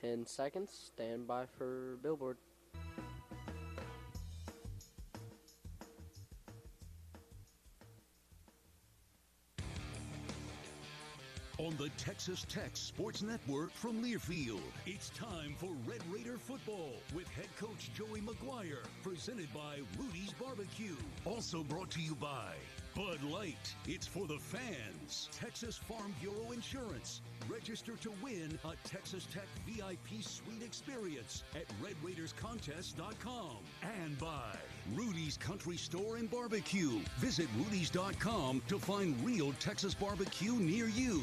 10 seconds. Stand by for Billboard. On the Texas Tech Sports Network from Learfield, it's time for Red Raider football with head coach Joey McGuire, presented by Rudy's Barbecue. Also brought to you by Bud Light. It's for the fans. Texas Farm Bureau Insurance. Register to win a Texas Tech VIP suite experience at RedRaidersContest.com. And by Rudy's Country Store and Barbecue. Visit Rudy's.com to find real Texas barbecue near you.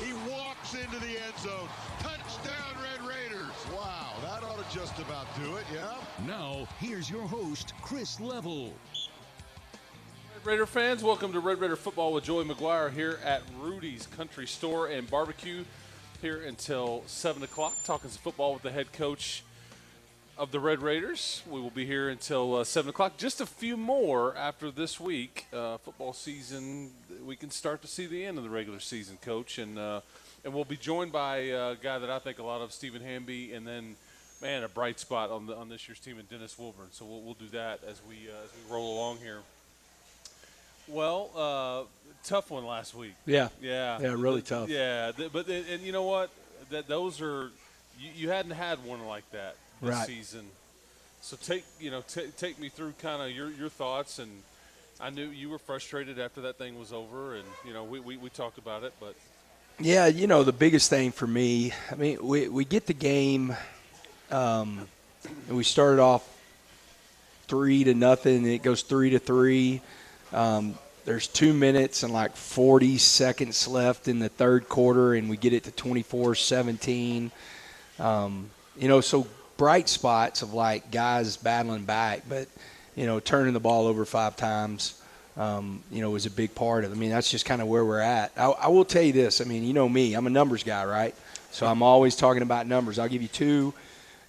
He walks into the end zone. Touchdown, Red Raiders. Wow, that ought to just about do it, yeah? Now, here's your host, Chris Level. Red Raider fans, welcome to Red Raider Football with Joey McGuire here at Rudy's Country Store and Barbecue here until 7 o'clock, talking some football with the head coach of the Red Raiders. We will be here until 7 o'clock. Just a few more after this week. Football season, we can start to see the end of the regular season, Coach. And we'll be joined by a guy that I think a lot of, Stephen Hamby, and then, man, a bright spot on this year's team in Dennis Wilburn. So we'll do that as we roll along here. Well, tough one last week. Yeah, really tough. Yeah, but you know what? Those are you hadn't had one like that this season. So take me through kind of your thoughts. And I knew you were frustrated after that thing was over, and we talked about it. But yeah, the biggest thing for me, I mean, we get the game, and we started off 3-0, and it goes 3-3. There's 2 minutes and like 40 seconds left in the third quarter, and we get it to 24-17. So bright spots of like guys battling back, but turning the ball over 5 times, was a big part of it. I mean, that's just kind of where we're at. I will tell you this. I mean, you know me, I'm a numbers guy, right? So I'm always talking about numbers. I'll give you 2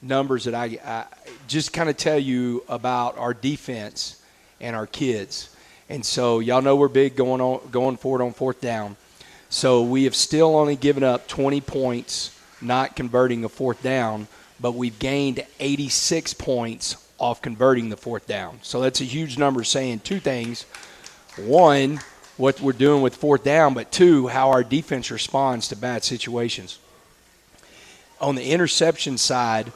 numbers that I just kind of tell you about our defense and our kids. And so y'all know we're big going forward on fourth down. So we have still only given up 20 points, not converting a fourth down, but we've gained 86 points off converting the fourth down. So that's a huge number saying 2 things. 1, what we're doing with fourth down, but 2, how our defense responds to bad situations. On the interception side,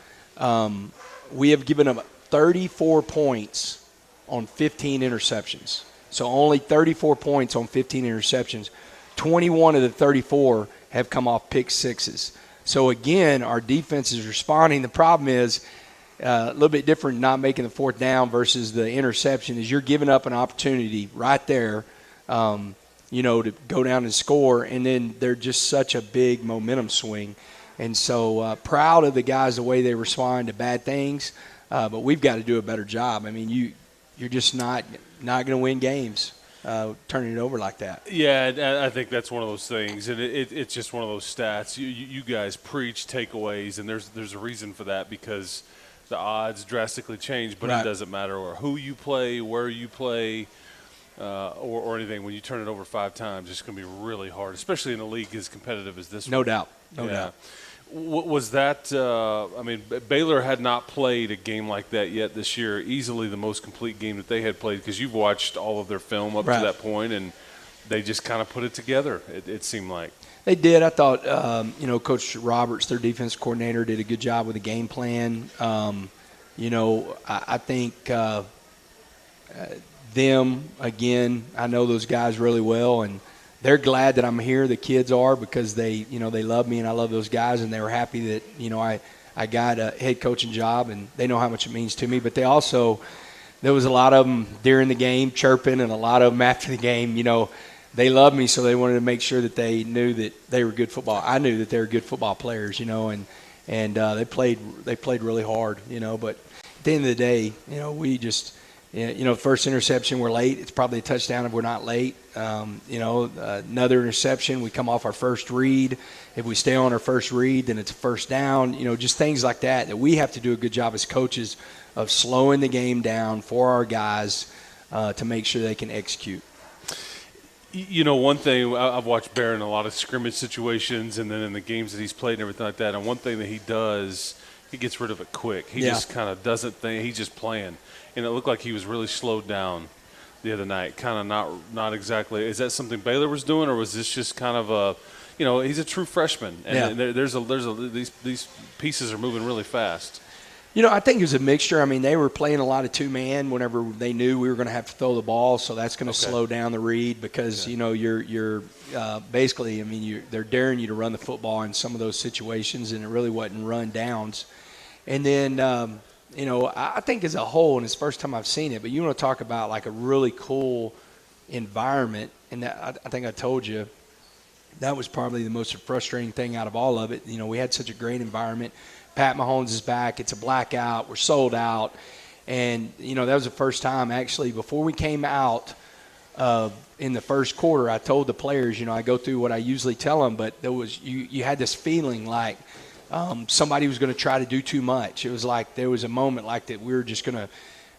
we have given up 34 points on 15 interceptions. So only 34 points on 15 interceptions. 21 of the 34 have come off pick sixes. So, again, our defense is responding. The problem is a little bit different not making the fourth down versus the interception is you're giving up an opportunity right there, to go down and score, and then they're just such a big momentum swing. And so proud of the guys, the way they respond to bad things, but we've got to do a better job. I mean, you're just not going to win games turning it over like that. Yeah, I think that's one of those things, and it's just one of those stats. You guys preach takeaways, and there's a reason for that because the odds drastically change, but It doesn't matter who you play, where you play, or anything. When you turn it over 5 times, it's going to be really hard, especially in a league as competitive as this one. No doubt. Was that Baylor had not played a game like that yet this year, easily the most complete game that they had played, because you've watched all of their film up to that point, and they just kind of put it together, it seemed like. They did. I thought, Coach Roberts, their defense coordinator, did a good job with the game plan. I think them, again, I know those guys really well, and they're glad that I'm here. The kids are, because they love me and I love those guys, and they were happy that, I got a head coaching job, and they know how much it means to me. But they also, there was a lot of them during the game chirping, and a lot of them after the game, they loved me, so they wanted to make sure that they knew that they were good football. I knew that they were good football players, and they played really hard, but at the end of the day, we just, first interception, we're late. It's probably a touchdown if we're not late. Another interception, we come off our first read. If we stay on our first read, then it's a first down. Just things like that we have to do a good job as coaches of slowing the game down for our guys to make sure they can execute. One thing, I've watched Barron in a lot of scrimmage situations and then in the games that he's played and everything like that, and one thing that he does, he gets rid of it quick. He just kind of doesn't think – he's just playing. And it looked like he was really slowed down the other night, kind of not exactly – is that something Baylor was doing, or was this just kind of a – he's a true freshman, and these pieces are moving really fast. I think it was a mixture. I mean, they were playing a lot of two-man whenever they knew we were going to have to throw the ball, so that's going to slow down the read because, you're basically, they're daring you to run the football in some of those situations, and it really wasn't run downs. And then, I think as a whole, and it's the first time I've seen it, but you want to talk about like a really cool environment, and that, I think I told you, that was probably the most frustrating thing out of all of it. We had such a great environment. Pat Mahomes is back. It's a blackout. We're sold out. And, that was the first time, actually, before we came out in the first quarter, I told the players, I go through what I usually tell them, but there was you had this feeling like somebody was going to try to do too much. It was like there was a moment like that we were just going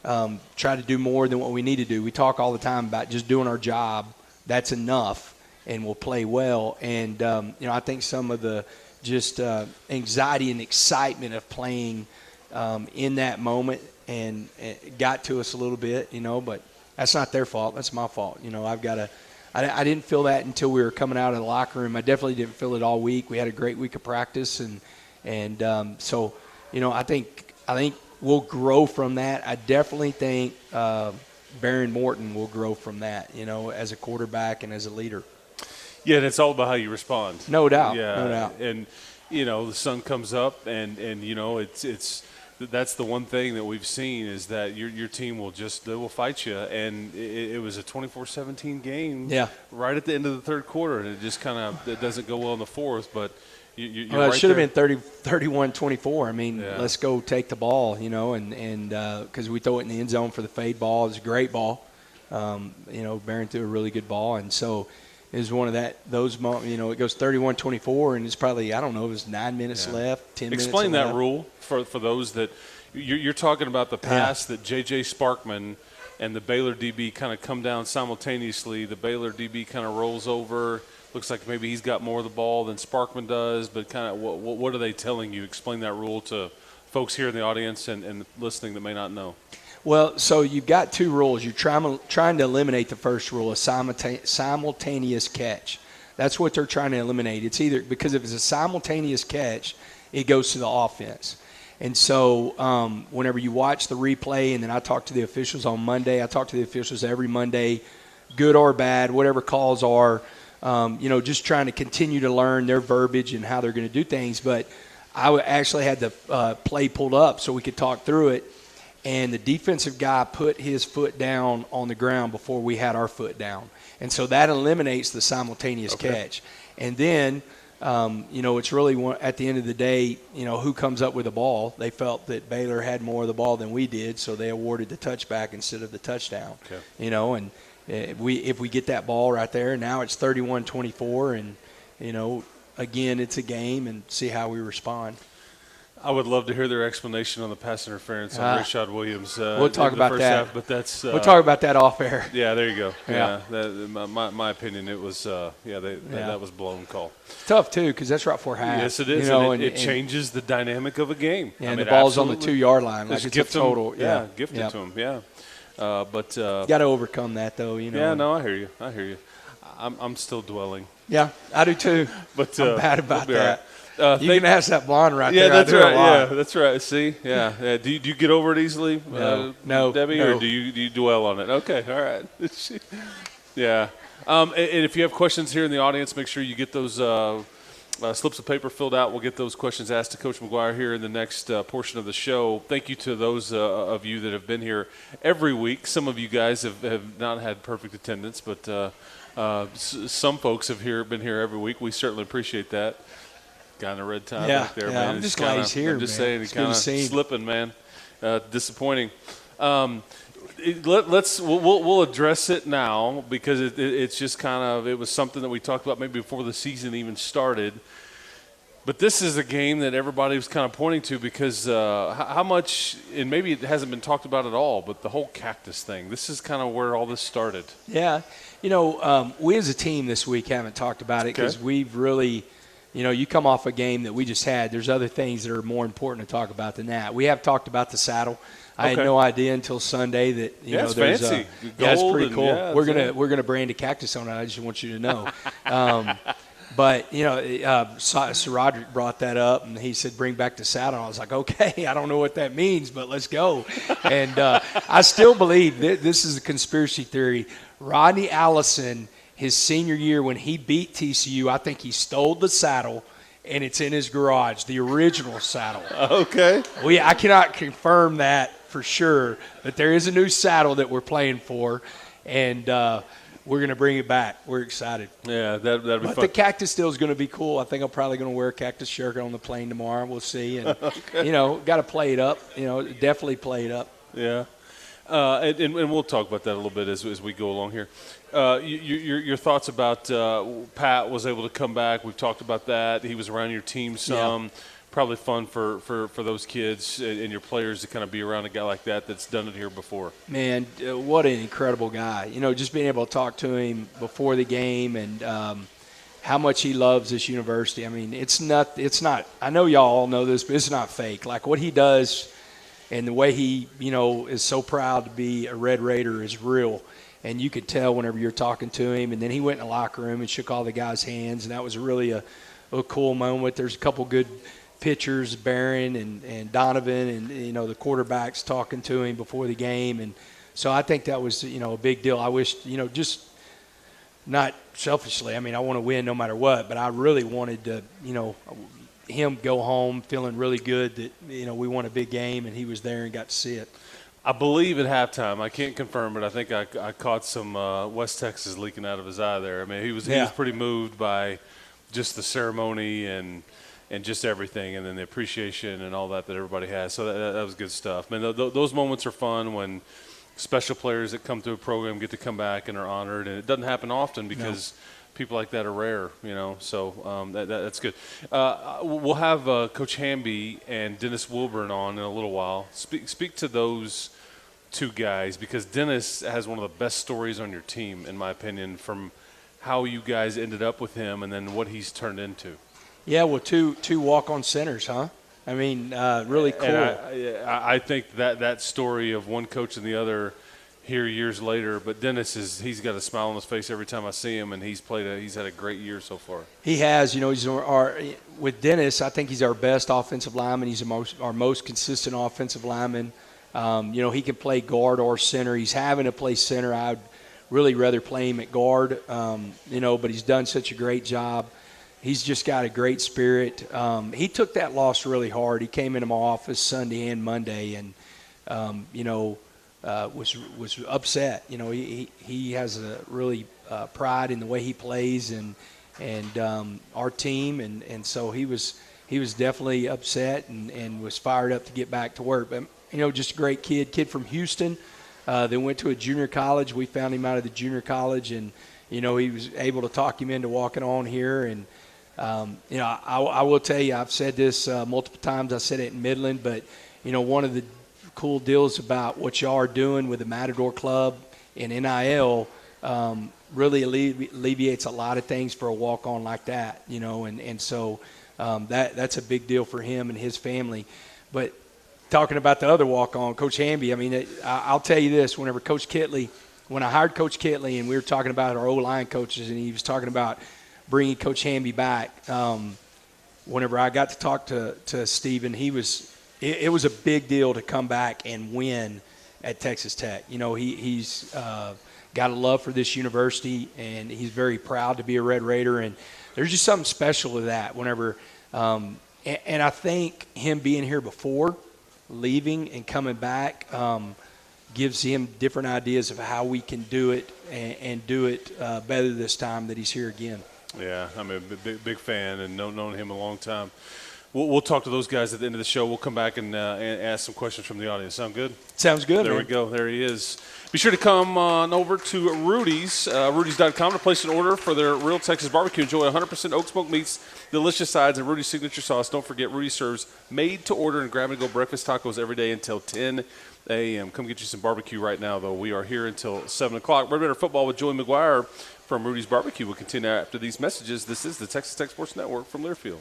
to try to do more than what we need to do. We talk all the time about just doing our job. That's enough, and we'll play well. And, I think some of the – just anxiety and excitement of playing in that moment, and it got to us a little bit, but that's not their fault. That's my fault. I didn't feel that until we were coming out of the locker room. I definitely didn't feel it all week. We had a great week of practice, and so I think we'll grow from that. I definitely think Baron Morton will grow from that, as a quarterback and as a leader. Yeah, and it's all about how you respond. No doubt. Yeah, no doubt. And the sun comes up, and it's that's the one thing that we've seen is that your team they will fight you, and it was a 24-17 game. Yeah. Right at the end of the third quarter, and it just it doesn't go well in the fourth, but you're well, it right should there. have been 31-24. Let's go take the ball, and because we throw it in the end zone for the fade ball. It was a great ball. Barron threw a really good ball, and so. Is one of those moments, it goes 31-24, and it's probably, I don't know, it was 9 minutes left, 10 minutes left. Explain that rule for those that you're talking about the pass that J.J. Sparkman and the Baylor DB kind of come down simultaneously. The Baylor DB kind of rolls over. Looks like maybe he's got more of the ball than Sparkman does, but kind of what are they telling you? Explain that rule to folks here in the audience and listening that may not know. Well, so you've got two rules. You're trying to eliminate the first rule, a simultaneous catch. That's what they're trying to eliminate. It's either because if it's a simultaneous catch, it goes to the offense. And so whenever you watch the replay, and then I talk to the officials on Monday, I talk to the officials every Monday, good or bad, whatever calls are, just trying to continue to learn their verbiage and how they're going to do things. But I actually had the play pulled up so we could talk through it. And the defensive guy put his foot down on the ground before we had our foot down. And so that eliminates the simultaneous catch. And then, it's really at the end of the day, who comes up with the ball. They felt that Baylor had more of the ball than we did, so they awarded the touchback instead of the touchdown. Okay. And if we get that ball right there, now it's 31-24, and, again, it's a game, and see how we respond. I would love to hear their explanation on the pass interference on Rashad Williams. We'll talk about that. Half, but that's we'll talk about that off air. Yeah, there you go. Yeah. My opinion, it was that was blown call. It's tough too because that's right before half. Yes, it is. And it changes the dynamic of a game. And the ball's on the 2-yard line. Like it's a total. Gift it to him. Yeah. But you got to overcome that though. Yeah, no, I hear you. I'm still dwelling. Yeah, I do too. But I'm bad about that. Right. You can ask that blonde right there. Yeah, that's right. Yeah, that's right. See, yeah. Do you get over it easily, no, Debbie, no. or do you dwell on it? Okay, all right. Yeah. And if you have questions here in the audience, make sure you get those slips of paper filled out. We'll get those questions asked to Coach McGuire here in the next portion of the show. Thank you to those of you that have been here every week. Some of you guys have not had perfect attendance, but some folks have been here every week. We certainly appreciate that. Guy in a red tie back there, man. I'm just glad he's here, I'm just man. saying, he's kind of slipping, man. Disappointing. We'll address it now because it's just kind of, it was something that we talked about maybe before the season even started. But this is a game that everybody was kind of pointing to because how much, and maybe it hasn't been talked about at all, but the whole cactus thing, this is kind of where all this started. Yeah. We as a team this week haven't talked about it because we've really, you come off a game that we just had. There's other things that are more important to talk about than that. We have talked about the saddle. I had no idea until Sunday that it's there's fancy. it's pretty cool. Yeah, we're gonna brand a cactus on it. I just want you to know. But, Sir Roderick brought that up, and he said, bring back the saddle. I was like, okay, I don't know what that means, but let's go. And I still believe this is a conspiracy theory. Rodney Allison, his senior year when he beat TCU, I think he stole the saddle, and it's in his garage, the original saddle. Okay. I cannot confirm that for sure, but there is a new saddle that we're playing for, and we're going to bring it back. We're excited. Yeah, that'd be fun. But the cactus still is going to be cool. I think I'm probably going to wear a cactus shirt on the plane tomorrow. We'll see. And, got to play it up. Definitely play it up. Yeah. And we'll talk about that a little bit as we go along here. Your thoughts about Pat was able to come back. We've talked about that. He was around your team some. Yeah. Probably fun for those kids and your players to kind of be around a guy like that that's done it here before. Man, what an incredible guy. Just being able to talk to him before the game and how much he loves this university. I mean, it's not – I know y'all all know this, but it's not fake. Like what he does and the way he, is so proud to be a Red Raider is real. And you could tell whenever you're talking to him. And then he went in the locker room and shook all the guys' hands, and that was really a cool moment. There's a couple good – pitchers, Barron and Donovan, and the quarterbacks talking to him before the game, and so I think that was a big deal. I wish just not selfishly. I mean, I want to win no matter what, but I really wanted to him go home feeling really good that we won a big game and he was there and got to see it. I believe at halftime, I can't confirm, but I think I caught some West Texas leaking out of his eye there. I mean, he was pretty moved by just the ceremony and just everything, and then the appreciation and all that everybody has. So that was good stuff. Man, those moments are fun when special players that come through a program get to come back and are honored, and it doesn't happen often because people like that are rare, So that's good. We'll have Coach Hamby and Dennis Wilburn on in a little while. Speak to those two guys because Dennis has one of the best stories on your team, in my opinion, from how you guys ended up with him and then what he's turned into. Yeah, well, two walk-on centers, huh? I mean, really cool. And I think that story of one coach and the other here years later, but Dennis he's got a smile on his face every time I see him, and he's had a great year so far. He has. He's with Dennis, I think he's our best offensive lineman. He's our most consistent offensive lineman. He can play guard or center. He's having to play center. I'd really rather play him at guard, but he's done such a great job. He's just got a great spirit. He took that loss really hard. He came into my office Sunday and Monday and, was upset. He has a really pride in the way he plays and our team. And so he was definitely upset and was fired up to get back to work. But, just a great kid from Houston. Then went to a junior college. We found him out of the junior college and, he was able to talk him into walking on here and, I will tell you, I've said this multiple times. I said it in Midland, but, one of the cool deals about what y'all are doing with the Matador Club and NIL really alleviates a lot of things for a walk-on like that, and so that's a big deal for him and his family. But talking about the other walk-on, Coach Hamby, I mean, I'll tell you this, when I hired Coach Kitley and we were talking about our O-line coaches and he was talking about bringing Coach Hamby back. Whenever I got to talk to Stephen, it was a big deal to come back and win at Texas Tech. He's got a love for this university, and he's very proud to be a Red Raider. And there's just something special to that. Whenever, and I think him being here before, leaving and coming back, gives him different ideas of how we can do it and do it better this time that he's here again. Yeah, I'm a big fan and known him a long time. we'll talk to those guys at the end of the show. We'll come back and ask some questions from the audience. Sound good? Sounds good, There man. we go. There he is. Be sure to come on over to Rudy's, Rudy's.com, to place an order for their Real Texas Barbecue. Enjoy 100% oak smoke meats, delicious sides, and Rudy's signature sauce. Don't forget, Rudy serves made-to-order and grab-and-go breakfast tacos every day until 10 a.m. Come get you some barbecue right now, though. We are here until 7 o'clock. Red Raider Football with Joey McGuire from Rudy's Barbecue. We'll continue after these messages. This is the Texas Tech Sports Network from Learfield.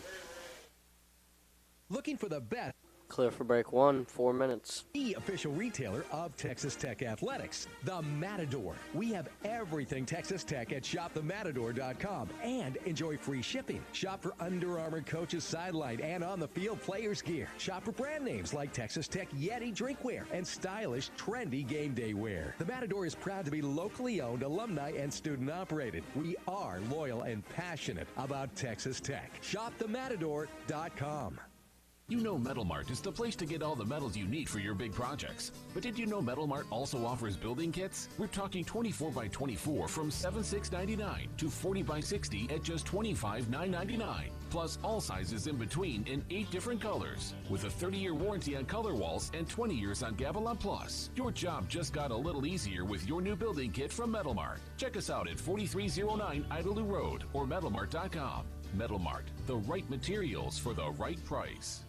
Looking for the best. Clear for break 1, 4 minutes. The official retailer of Texas Tech Athletics, the Matador. We have everything Texas Tech at shopthematador.com and enjoy free shipping. Shop for Under Armour coaches sideline and on the field players gear. Shop for brand names like Texas Tech Yeti drinkware and stylish, trendy game day wear. The Matador is proud to be locally owned, alumni, and student operated. We are loyal and passionate about Texas Tech. Shopthematador.com. You know Metal Mart is the place to get all the metals you need for your big projects. But did you know Metal Mart also offers building kits? We're talking 24 by 24 from $7,699 to 40 by 60 at just $25,999. Plus all sizes in between in 8 different colors. With a 30-year warranty on color walls and 20 years on Gavilan Plus. Your job just got a little easier with your new building kit from Metal Mart. Check us out at 4309 Idalou Road or metalmart.com. Metal Mart, the right materials for the right price.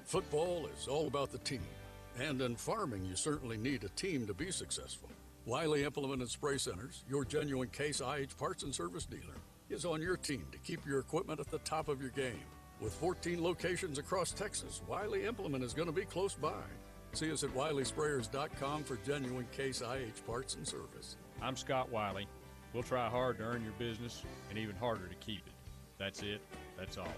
Football is all about the team, and in farming you certainly need a team to be successful. Wiley Implement and Spray Centers, your genuine Case IH parts and service dealer, is on your team to keep your equipment at the top of your game. With 14 locations across Texas, Wiley Implement is going to be close by. See us at WileySprayers.com for genuine Case IH parts and service. I'm Scott Wiley. We'll try hard to earn your business and even harder to keep it. That's it. That's all.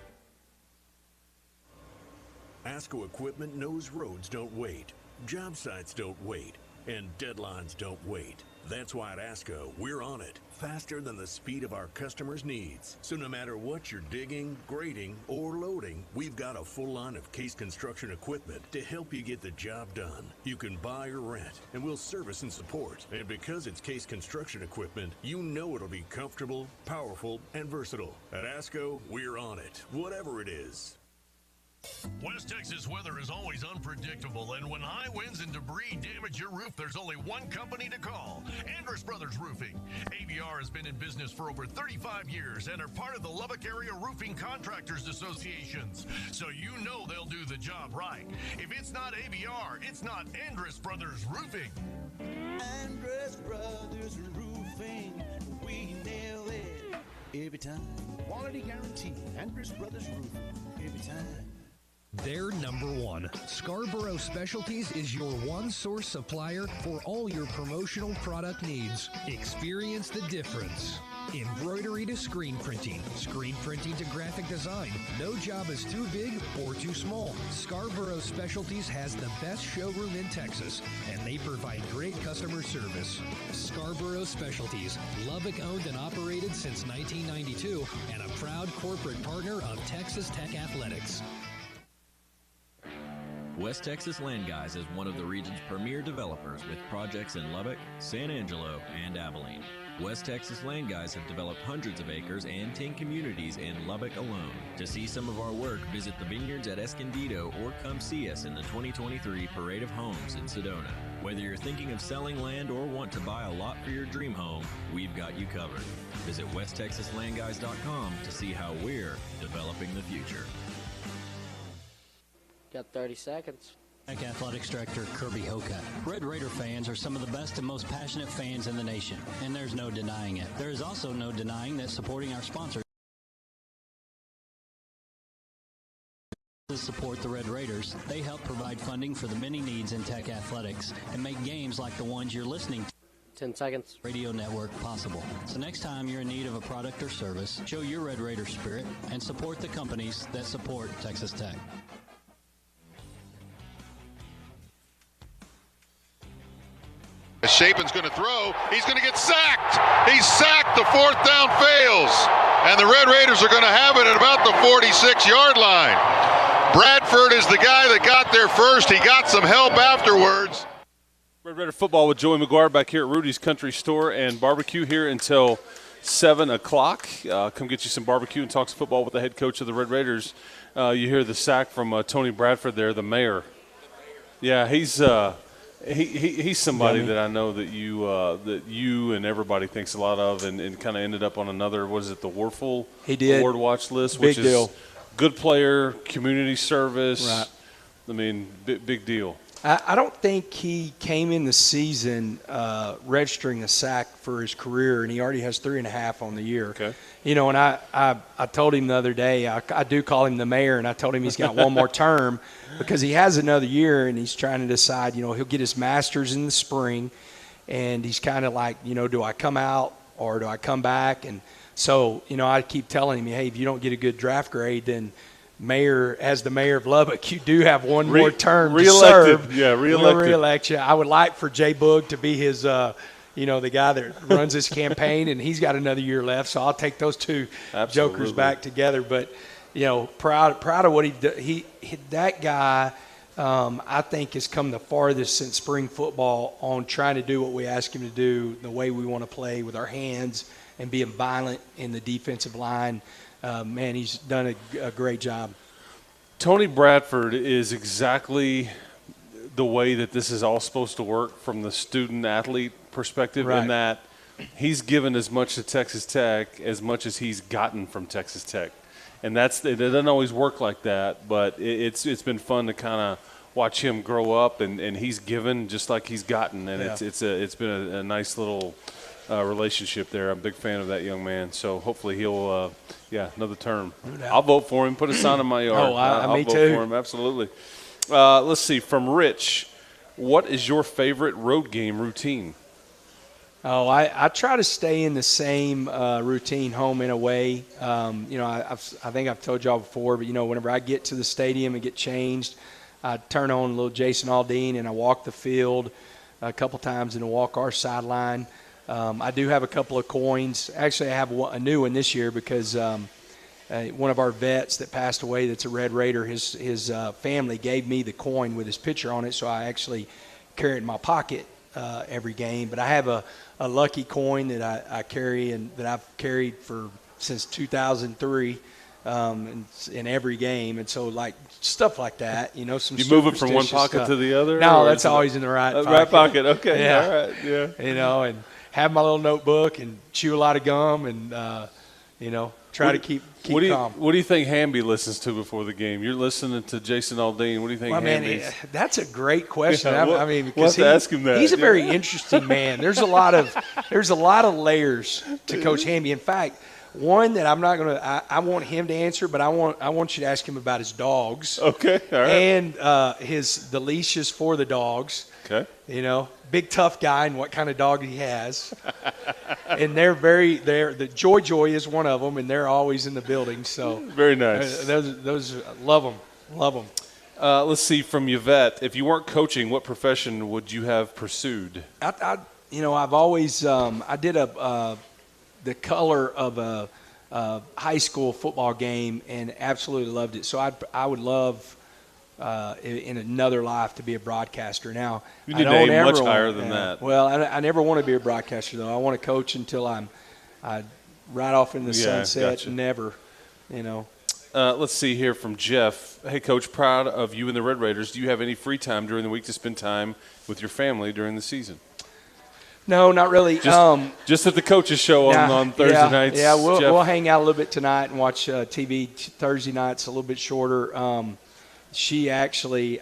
ASCO equipment knows roads don't wait, job sites don't wait, and deadlines don't wait. That's why at ASCO, we're on it, faster than the speed of our customers' needs. So no matter what you're digging, grading, or loading, we've got a full line of Case construction equipment to help you get the job done. You can buy or rent, and we'll service and support. And because it's Case construction equipment, you know it'll be comfortable, powerful, and versatile. At ASCO, we're on it, whatever it is. West Texas weather is always unpredictable, and when high winds and debris damage your roof, there's only one company to call, Andrus Brothers Roofing. ABR has been in business for over 35 years and are part of the Lubbock Area Roofing Contractors Associations, so you know they'll do the job right. If it's not ABR, it's not Andrus Brothers Roofing. Andrus Brothers Roofing, we nail it every time. Quality guarantee, Andrus Brothers Roofing, every time. They're number one. Scarborough Specialties is your one-source supplier for all your promotional product needs. Experience the difference. Embroidery to screen printing to graphic design. No job is too big or too small. Scarborough Specialties has the best showroom in Texas, and they provide great customer service. Scarborough Specialties, Lubbock owned and operated since 1992, and a proud corporate partner of Texas Tech Athletics. West Texas Land Guys is one of the region's premier developers with projects in Lubbock, San Angelo, and Abilene. West Texas Land Guys have developed hundreds of acres and 10 communities in Lubbock alone. To see some of our work, visit the vineyards at Escondido or come see us in the 2023 Parade of Homes in Sedona. Whether you're thinking of selling land or want to buy a lot for your dream home, we've got you covered. Visit westtexaslandguys.com to see how we're developing the future. Got 30 seconds. Tech Athletics Director Kirby Hoka. Red Raider fans are some of the best and most passionate fans in the nation, and there's no denying it. There is also no denying that supporting our sponsors support the Red Raiders. They help provide funding for the many needs in Tech Athletics and make games like the ones you're listening to. 10 seconds. Radio network possible. So next time you're in need of a product or service, show your Red Raider spirit and support the companies that support Texas Tech. Shapen's going to throw. He's going to get sacked. He's sacked. The fourth down fails. And the Red Raiders are going to have it at about the 46-yard line. Bradford is the guy that got there first. He got some help afterwards. Red Raider football with Joey McGuire back here at Rudy's Country Store and Barbecue here until 7 o'clock. Come get you some barbecue and talk some football with the head coach of the Red Raiders. You hear the sack from Tony Bradford there, the mayor. Yeah, he's somebody that I know that you and everybody thinks a lot of, and kind of ended up on another, what is it, the Warful Award watch list, which is good player, community service. Right. I mean, big deal. I don't think he came in the season registering a sack for his career, and he already has 3.5 on the year. Okay. You know, and I told him the other day, I do call him the mayor, and I told him he's got one more term because he has another year, and he's trying to decide, you know, he'll get his master's in the spring, and he's kind of like, you know, do I come out or do I come back? And so, you know, I keep telling him, hey, if you don't get a good draft grade, then as the mayor of Lubbock, you do have one more term to serve. Yeah, reelected. Re-elect you. I would like for Jay Boog to be his, you know, the guy that runs his campaign, and he's got another year left, so I'll take those two jokers back together. But, you know, proud of what he that guy, I think, has come the farthest since spring football on trying to do what we ask him to do, the way we want to play with our hands and being violent in the defensive line. Man, he's done a great job. Tony Bradford is exactly the way that this is all supposed to work from the student-athlete perspective, in that he's given as much to Texas Tech as much as he's gotten from Texas Tech. And it doesn't always work like that, but it's been fun to kind of watch him grow up, and he's given just like he's gotten, and it's been a nice little relationship there. I'm a big fan of that young man, so hopefully he'll another term. I'll vote for him. Put a sign in my yard. I'll me vote too. for him, absolutely. Let's see, from Rich, what is your favorite road game routine? Oh, I try to stay in the same routine, home and away. You know, I think I've told y'all before, but, you know, whenever I get to the stadium and get changed, I turn on a little Jason Aldean, and I walk the field a couple times and walk our sideline. I do have a couple of coins. Actually, I have a new one this year because one of our vets that passed away that's a Red Raider, his family gave me the coin with his picture on it, so I actually carry it in my pocket every game. But I have a lucky coin that I carry and that I've carried since 2003 in every game. And so, like, stuff like that, you know, some You move it from one pocket stuff to the other? No, that's always in the right pocket. Right pocket, okay. Yeah. All right, yeah. You know, and have my little notebook and chew a lot of gum and, you know, try to keep calm. What do you think Hamby listens to before the game? You're listening to Jason Aldean. What do you think Hamby's? Man, that's a great question. Yeah, I mean, we'll because have to ask him that. He's a very interesting man. There's a lot of layers to Coach Hamby. In fact, one that I'm not going to – I want him to answer, but I want you to ask him about his dogs. Okay, all right. And the leashes for the dogs. Okay. You know, big tough guy and what kind of dog he has. And the Joy is one of them, and they're always in the building. So very nice. Those love them. Let's see, from Yvette, if you weren't coaching, what profession would you have pursued? I've always I did the color of a high school football game and absolutely loved it. So I would love in another life to be a broadcaster. Now, you need to aim much higher than that. Well, I never want to be a broadcaster, though. I want to coach until I'm right off in the sunset. Gotcha. Never, you know. Let's see here from Jeff. Hey, Coach, proud of you and the Red Raiders. Do you have any free time during the week to spend time with your family during the season? No, not really. Just at the coaches show on Thursday nights. Yeah, we'll hang out a little bit tonight and watch TV. Thursday nights a little bit shorter. She actually,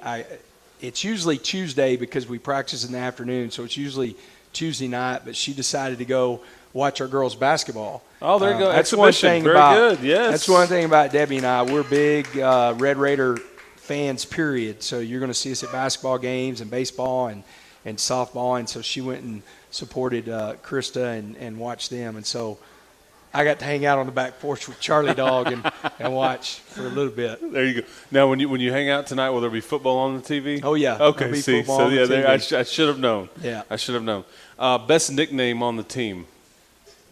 it's usually Tuesday because we practice in the afternoon, so it's usually Tuesday night. But she decided to go watch our girls basketball. Oh, there you go. That's one thing good. Yes. That's one thing about Debbie and I. We're big Red Raider fans. Period. So you're going to see us at basketball games and baseball and softball. And so she went and supported Krista and watched them. And so I got to hang out on the back porch with Charlie Dog and watch for a little bit. There you go. Now, when you hang out tonight, will there be football on the TV? Oh, yeah. Okay, see. So, yeah, I should have known. Yeah. I should have known. Best nickname on the team?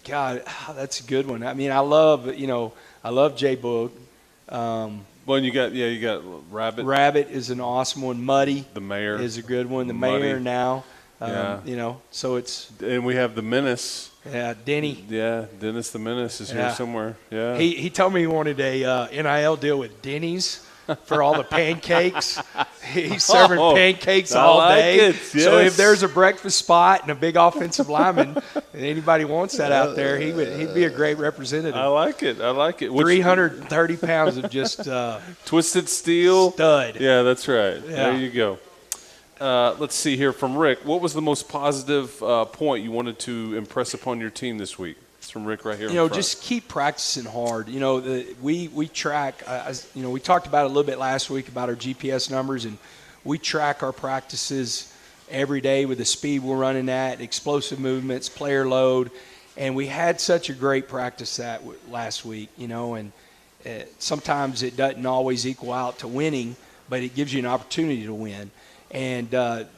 God, that's a good one. I mean, I love Jay Boog. Well, you got Rabbit. Rabbit is an awesome one. Muddy. The Mayor is a good one. The Muddy. Mayor now. You know, so it's – And we have the Menace. Yeah, Denny. Yeah, Dennis the Menace is here somewhere. Yeah. He told me he wanted a NIL deal with Denny's for all the pancakes. He's serving pancakes all day. It, yes. So if there's a breakfast spot and a big offensive lineman, and anybody wants that out there, he'd be a great representative. I like it. 330 pounds of just twisted steel. Stud. Yeah, that's right. Yeah. There you go. Let's see here from Rick. What was the most positive point you wanted to impress upon your team this week? It's from Rick right here. You know, just keep practicing hard. You know, we track. You know, we talked about it a little bit last week about our GPS numbers, and we track our practices every day with the speed we're running at, explosive movements, player load, and we had such a great practice last week. You know, and sometimes it doesn't always equal out to winning, but it gives you an opportunity to win. And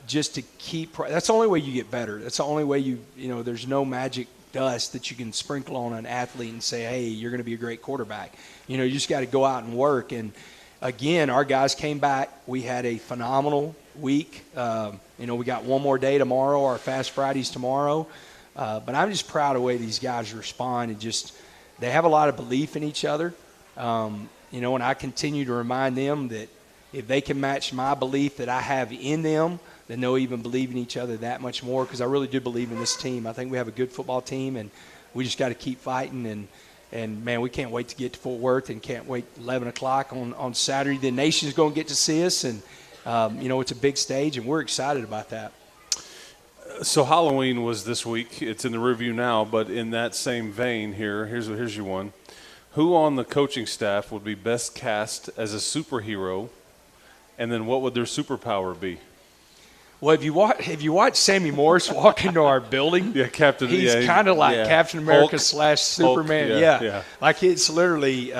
just to keep – that's the only way you get better. That's the only way you know, there's no magic dust that you can sprinkle on an athlete and say, hey, you're going to be a great quarterback. You know, you just got to go out and work. And, again, our guys came back. We had a phenomenal week. You know, we got one more day tomorrow, our Fast Fridays tomorrow. But I'm just proud of the way these guys respond and just – they have a lot of belief in each other. You know, and I continue to remind them that if they can match my belief that I have in them, then they'll even believe in each other that much more, because I really do believe in this team. I think we have a good football team, and we just got to keep fighting. And man, we can't wait to get to Fort Worth, and can't wait 11 o'clock on Saturday. The nation's going to get to see us, and, you know, it's a big stage, and we're excited about that. So Halloween was this week. It's in the rearview now, but in that same vein here's your one. Who on the coaching staff would be best cast as a superhero, and then what would their superpower be? Well, if you watch Sammy Morris walk into our building, Captain, he's kind of like Captain America / Superman. Hulk, yeah. Like it's literally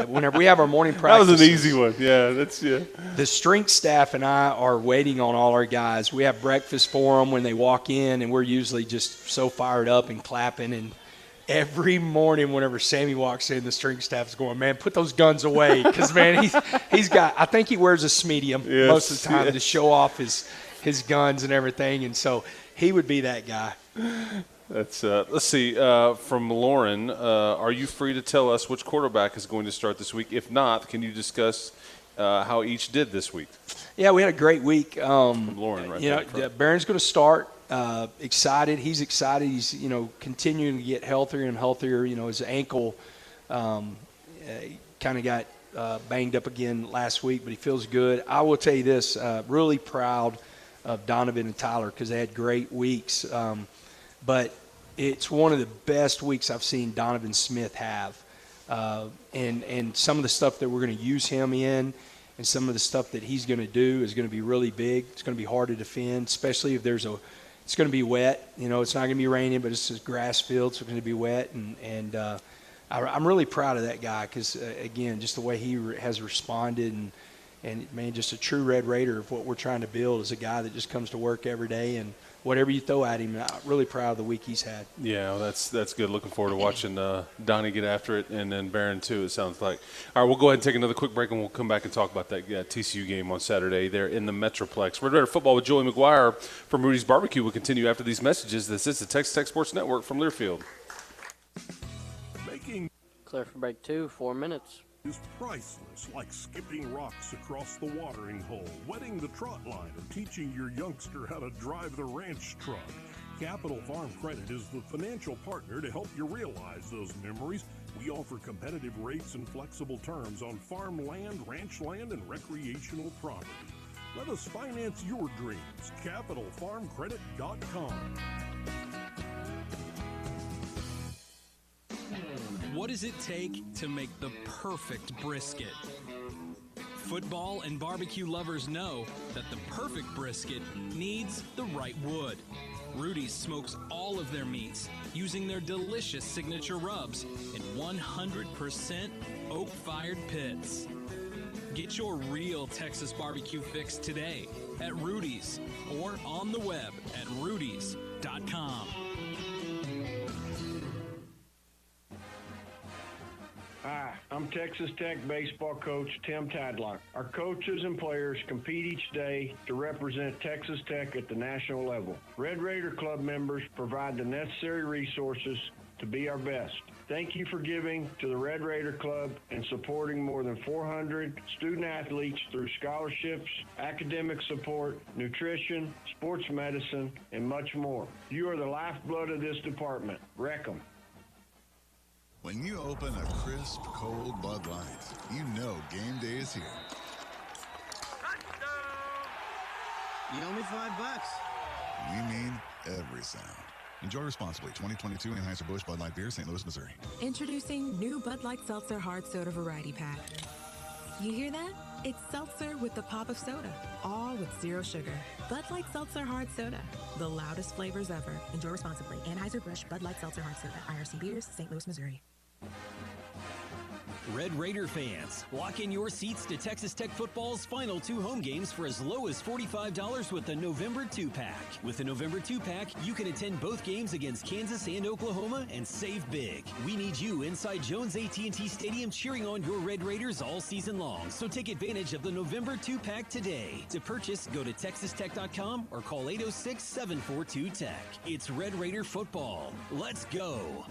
whenever we have our morning practice. That was an easy one. Yeah, The strength staff and I are waiting on all our guys. We have breakfast for them when they walk in, and we're usually just so fired up and clapping. And every morning whenever Sammy walks in, the strength staff is going, man, put those guns away, because man, he's got. I think he wears a medium most of the time to show off his guns and everything, and so he would be that guy. That's let's see, from Lauren, are you free to tell us which quarterback is going to start this week? If not, can you discuss how each did this week? Yeah, we had a great week. From Lauren, right? You know, Barron's going to start. Excited. He's excited. He's, you know, continuing to get healthier and healthier. You know, his ankle kind of got banged up again last week, but he feels good. I will tell you this, really proud of Donovan and Tyler, because they had great weeks. But it's one of the best weeks I've seen Donovan Smith have. And some of the stuff that we're going to use him in and some of the stuff that he's going to do is going to be really big. It's going to be hard to defend, especially if it's going to be wet. You know, it's not going to be raining, but it's a grass field, so it's going to be wet. And I'm really proud of that guy, because, again, just the way he has responded and, man, just a true Red Raider of what we're trying to build is a guy that just comes to work every day, and whatever you throw at him, I'm really proud of the week he's had. Yeah, well, that's good. Looking forward to watching Donnie get after it, and then Barron too, it sounds like. All right, we'll go ahead and take another quick break, and we'll come back and talk about that TCU game on Saturday there in the Metroplex. Red Raider Football with Joey McGuire from Rudy's Barbecue will continue after these messages. This is the Texas Tech Sports Network from Learfield. Clear for break 2, 4 minutes. Is priceless, like skipping rocks across the watering hole, wetting the trot line, or teaching your youngster how to drive the ranch truck. Capital Farm Credit is the financial partner to help you realize those memories. We offer competitive rates and flexible terms on farmland, ranch land, and recreational property. Let us finance your dreams. CapitalFarmCredit.com. What does it take to make the perfect brisket? Football and barbecue lovers know that the perfect brisket needs the right wood. Rudy's smokes all of their meats using their delicious signature rubs in 100% oak-fired pits. Get your real Texas barbecue fix today at Rudy's or on the web at rudys.com. Hi, I'm I'm Texas Tech baseball coach Tim Tadlock. Our coaches and players compete each day to represent Texas Tech at the national level. Red Raider Club members provide the necessary resources to be our best. Thank you for giving to the Red Raider Club and supporting more than 400 student athletes through scholarships, academic support, nutrition, sports medicine, and much more. You are the lifeblood of this department. Wreck 'em. When you open a crisp, cold Bud Light, you know game day is here. You owe me $5. We mean every sound. Enjoy responsibly. 2022 Anheuser-Busch Bud Light Beer, St. Louis, Missouri. Introducing new Bud Light Seltzer Hard Soda Variety Pack. You hear that? It's seltzer with the pop of soda, all with zero sugar. Bud Light Seltzer Hard Soda, the loudest flavors ever. Enjoy responsibly. Anheuser-Busch Bud Light Seltzer Hard Soda, IRC Beers, St. Louis, Missouri. Red Raider fans, lock in your seats to Texas Tech football's final 2 home games for as low as $45 with the November 2-pack. With the November 2-pack, you can attend both games against Kansas and Oklahoma and save big. We need you inside Jones AT&T Stadium cheering on your Red Raiders all season long. So take advantage of the November 2-pack today. To purchase, go to texastech.com or call 806-742-TECH. It's Red Raider football. Let's go.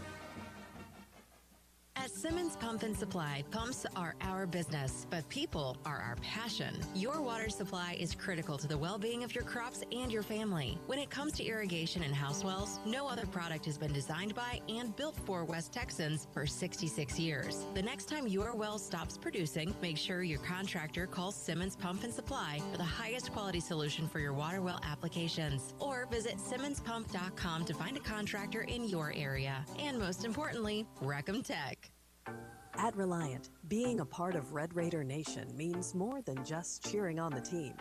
At Simmons Pump and Supply, pumps are our business, but people are our passion. Your water supply is critical to the well-being of your crops and your family. When it comes to irrigation and house wells, no other product has been designed by and built for West Texans for 66 years. The next time your well stops producing, make sure your contractor calls Simmons Pump and Supply for the highest quality solution for your water well applications. Or visit SimmonsPump.com to find a contractor in your area. And most importantly, wreck 'em Tech. At Reliant, being a part of Red Raider Nation means more than just cheering on the team.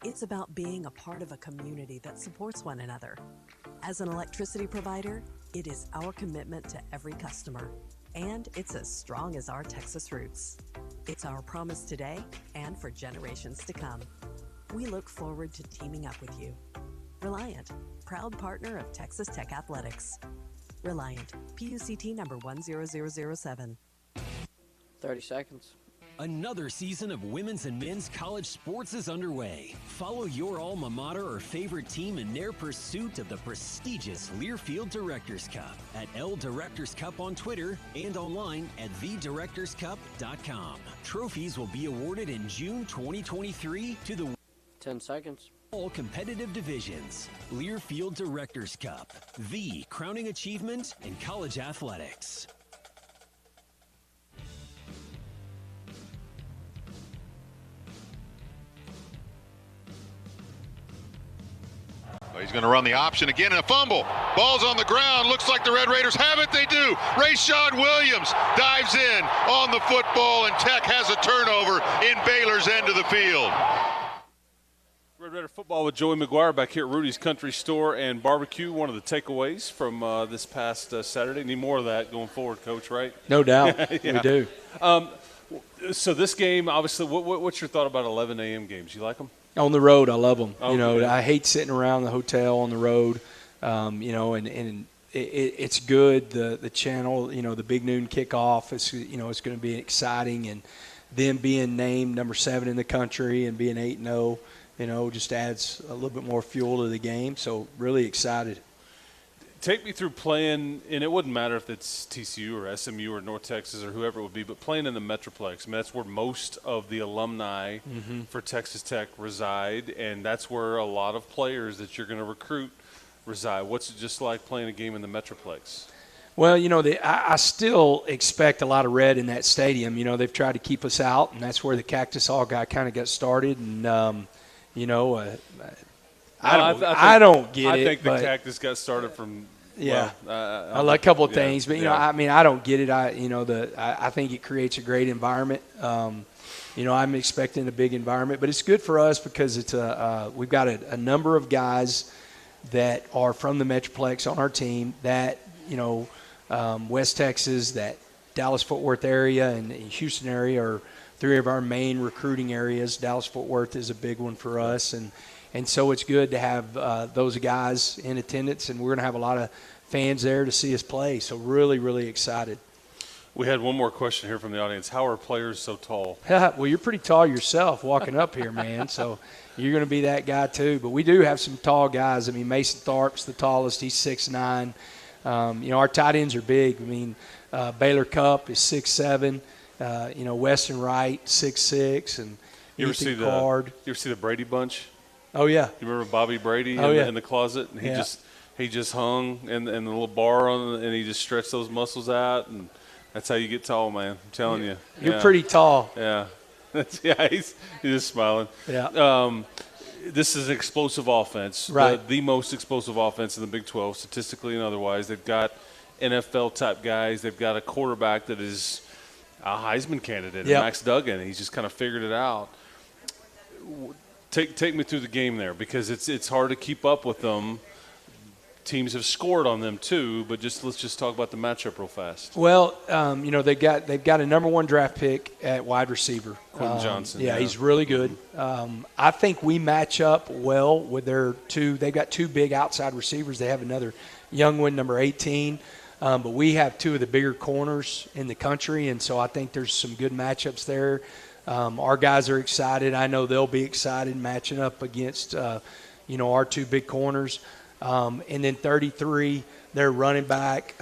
It's about being a part of a community that supports one another. As an electricity provider, it is our commitment to every customer, and it's as strong as our Texas roots. It's our promise today and for generations to come. We look forward to teaming up with you. Reliant, proud partner of Texas Tech Athletics. Reliant, PUCT number 10007. 30 seconds. Another season of women's and men's college sports is underway. Follow your alma mater or favorite team in their pursuit of the prestigious Learfield Directors Cup at L Directors Cup on Twitter and online at thedirectorscup.com. Trophies will be awarded in June 2023 to the 10 seconds. All competitive divisions. Learfield Directors Cup, the crowning achievement in college athletics. He's going to run the option again and a fumble. Ball's on the ground. Looks like the Red Raiders have it. They do. Rashad Williams dives in on the football, and Tech has a turnover in Baylor's end of the field. Red Raider football with Joey McGuire back here at Rudy's Country Store and Barbecue. One of the takeaways from this past Saturday. Need more of that going forward, Coach, right? No doubt. Yeah. We do. So this game, obviously, what's your thought about 11 a.m. games? You like them? On the road, I love them. Oh, you know, yeah. I hate sitting around the hotel on the road. You know, and it's good. The channel, you know, the big noon kickoff is, you know, it's going to be exciting, and them being named number 7 in the country and being 8-0, you know, just adds a little bit more fuel to the game. So really excited. Take me through playing, and it wouldn't matter if it's TCU or SMU or North Texas or whoever it would be, but playing in the Metroplex. I mean, that's where most of the alumni for Texas Tech reside, and that's where a lot of players that you're going to recruit reside. What's it just like playing a game in the Metroplex? Well, you know, I still expect a lot of red in that stadium. You know, they've tried to keep us out, and that's where the Cactus Hall guy kind of got started. And, you know, I don't get it. I think the Cactus got started from a couple of things, but you know, I mean, I don't get it. I think it creates a great environment. You know, I'm expecting a big environment, but it's good for us because it's we've got a number of guys that are from the Metroplex on our team that, you know, West Texas, that Dallas-Fort Worth area and Houston area are 3 of our main recruiting areas. Dallas-Fort Worth is a big one for us, and so it's good to have those guys in attendance, and we're going to have a lot of fans there to see us play. So really, really excited. We had one more question here from the audience. How are players so tall? Well, you're pretty tall yourself walking up here, man, so you're going to be that guy too. But we do have some tall guys. I mean, Mason Tharp's the tallest. He's 6'9". Our tight ends are big. I mean, Baylor Cup is 6'7". Weston Wright 6'6", and You ever see the Brady bunch? Oh yeah. You remember Bobby Brady in the closet? And he just hung in the little bar and he just stretched those muscles out, and that's how you get tall, man. I'm telling you. You're pretty tall. Yeah. He's just smiling. Yeah. This is an explosive offense. Right. The most explosive offense in the Big 12, statistically and otherwise. They've got NFL-type guys. They've got a quarterback that is a Heisman candidate, Max Duggan. He's just kind of figured it out. Take me through the game there, because it's hard to keep up with them. Teams have scored on them too, but let's just talk about the matchup real fast. Well, they've got a number 1 draft pick at wide receiver, Quentin Johnson. Yeah, he's really good. I think we match up well with their two. They've got 2 big outside receivers. They have another young one, number 18. But we have 2 of the bigger corners in the country, and so I think there's some good matchups there. Our guys are excited. I know they'll be excited matching up against, our 2 big corners. And then 33, their running back,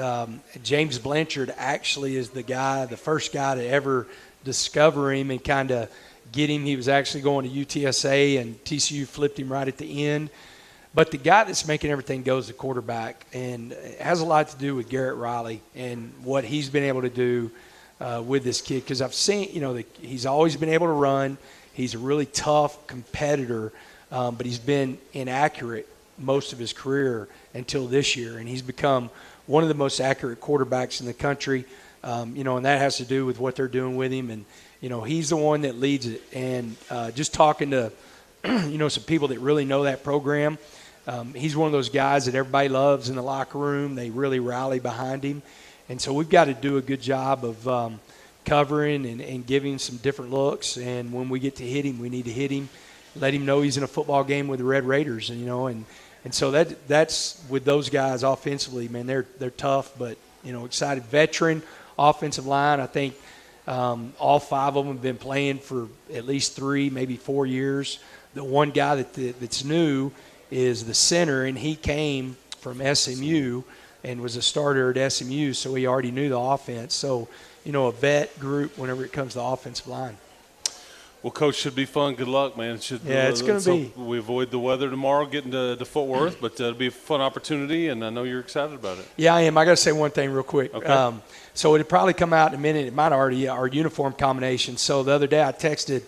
James Blanchard, actually is the first guy to ever discover him and kind of get him. He was actually going to UTSA, and TCU flipped him right at the end. But the guy that's making everything go is the quarterback, and it has a lot to do with Garrett Riley and what he's been able to do with this kid. Because I've seen, he's always been able to run. He's a really tough competitor, but he's been inaccurate most of his career until this year, and he's become one of the most accurate quarterbacks in the country. And that has to do with what they're doing with him, and he's the one that leads it. And just talking to some people that really know that program, he's one of those guys that everybody loves in the locker room. They really rally behind him, and so we've got to do a good job of covering and giving some different looks. And when we get to hit him, we need to hit him, let him know he's in a football game with the Red Raiders, and so that's with those guys offensively, man. They're tough, but excited. Veteran offensive line. I think all 5 of them have been playing for at least 3, maybe 4 years. The one guy that's new is the center, and he came from SMU and was a starter at SMU, so he already knew the offense. So a vet group whenever it comes to the offensive line. Well, Coach, should be fun. Good luck, man. It's going to be. We avoid the weather tomorrow, getting to Fort Worth, but it'll be a fun opportunity, and I know you're excited about it. Yeah, I am. I got to say one thing real quick. Okay. So it'll probably come out in a minute. It might already our uniform combination. So the other day I texted,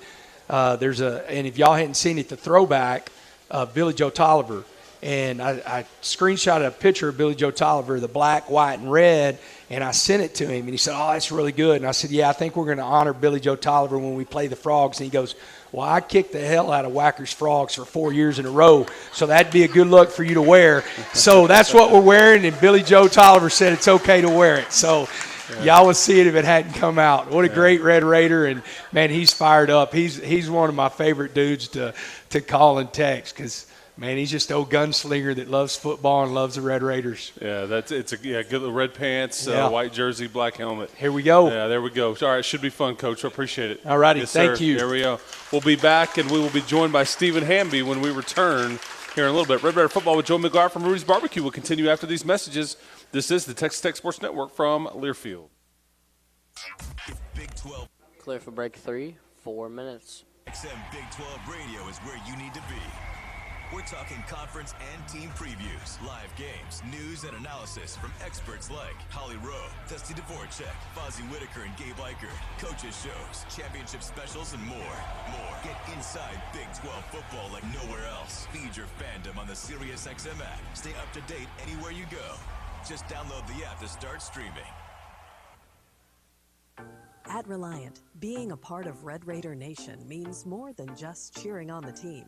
and if y'all hadn't seen it, the throwback of Billy Joe Tolliver. And I screenshotted a picture of Billy Joe Tolliver, the black, white, and red, and I sent it to him. And he said, "Oh, that's really good." And I said, "Yeah, I think we're going to honor Billy Joe Tolliver when we play the Frogs." And he goes, "Well, I kicked the hell out of Whackers Frogs for 4 years in a row, so that'd be a good look for you to wear." So that's what we're wearing, and Billy Joe Tolliver said it's okay to wear it. So y'all would see it if it hadn't come out. What a great Red Raider, and, man, he's fired up. He's one of my favorite dudes to call and text because – man, he's just an old gunslinger that loves football and loves the Red Raiders. Yeah, good red pants, white jersey, black helmet. Here we go. Yeah, there we go. All right, should be fun, Coach. I appreciate it. All righty, yes, thank sir. you. There we go. We'll be back, and we will be joined by Stephen Hamby when we return here in a little bit. Red Raider Football with Joe McGuire from Rudy's Barbecue will continue after these messages. This is the Texas Tech Sports Network from Learfield. Big 12. Clear for break 3, 4 minutes. XM Big 12 Radio is where you need to be. We're talking conference and team previews, live games, news, and analysis from experts like Holly Rowe, Dusty Dvorak, Fozzie Whitaker, and Gabe Eichert, coaches shows, championship specials, and more. Get inside Big 12 football like nowhere else. Feed your fandom on the SiriusXM app. Stay up to date anywhere you go. Just download the app to start streaming. At Reliant, being a part of Red Raider Nation means more than just cheering on the team.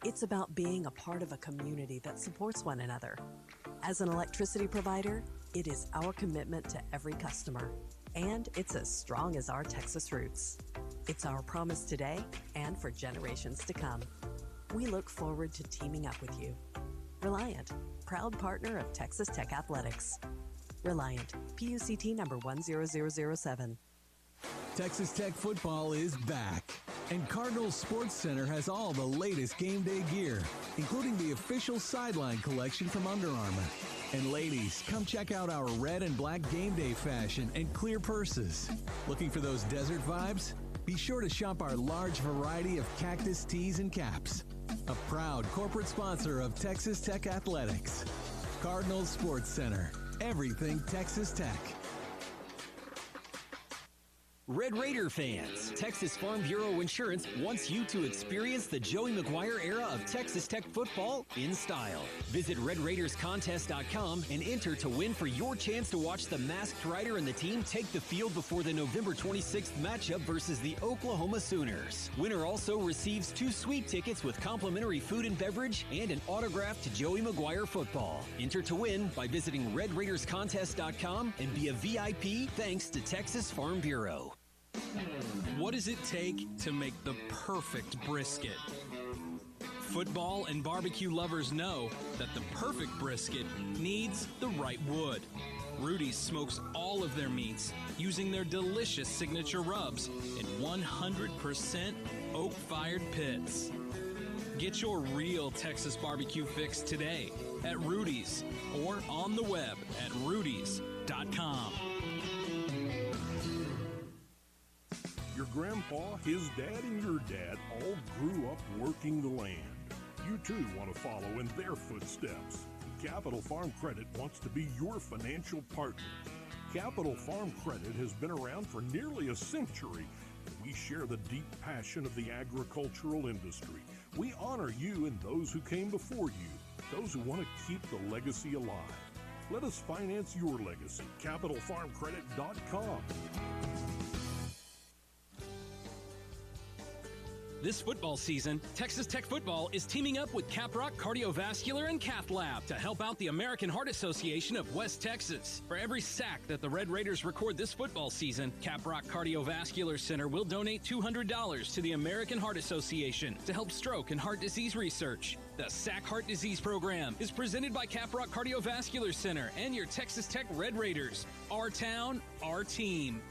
It's about being a part of a community that supports one another. As an electricity provider, it is our commitment to every customer, and it's as strong as our Texas roots. It's our promise today and for generations to come. We look forward to teaming up with you. Reliant, proud partner of Texas Tech Athletics. Reliant. PUCT number 10007. Texas Tech football is back, and Cardinals Sports Center has all the latest game day gear, including the official sideline collection from Under Armour. And ladies, come check out our red and black game day fashion and clear purses. Looking for those desert vibes? Be sure to shop our large variety of cactus tees and caps. A proud corporate sponsor of Texas Tech Athletics. Cardinals Sports Center. Everything Texas Tech. Red Raider fans, Texas Farm Bureau Insurance wants you to experience the Joey McGuire era of Texas Tech football in style. Visit RedRaidersContest.com and enter to win for your chance to watch the Masked Rider and the team take the field before the November 26th matchup versus the Oklahoma Sooners. Winner also receives 2 sweet tickets with complimentary food and beverage and an autograph to Joey McGuire football. Enter to win by visiting RedRaidersContest.com and be a VIP thanks to Texas Farm Bureau. What does it take to make the perfect brisket? Football and barbecue lovers know that the perfect brisket needs the right wood. Rudy's smokes all of their meats using their delicious signature rubs in 100% oak-fired pits. Get your real Texas barbecue fix today at Rudy's or on the web at rudys.com. Your grandpa, his dad, and your dad all grew up working the land. You too want to follow in their footsteps. Capital Farm Credit wants to be your financial partner. Capital Farm Credit has been around for nearly a century, and we share the deep passion of the agricultural industry. We honor you and those who came before you, those who want to keep the legacy alive. Let us finance your legacy. CapitalFarmCredit.com. This football season, Texas Tech football is teaming up with Caprock Cardiovascular and Cath Lab to help out the American Heart Association of West Texas. For every sack that the Red Raiders record this football season, Caprock Cardiovascular Center will donate $200 to the American Heart Association to help stroke and heart disease research. The SAC Heart Disease Program is presented by Caprock Cardiovascular Center and your Texas Tech Red Raiders. Our town, our team.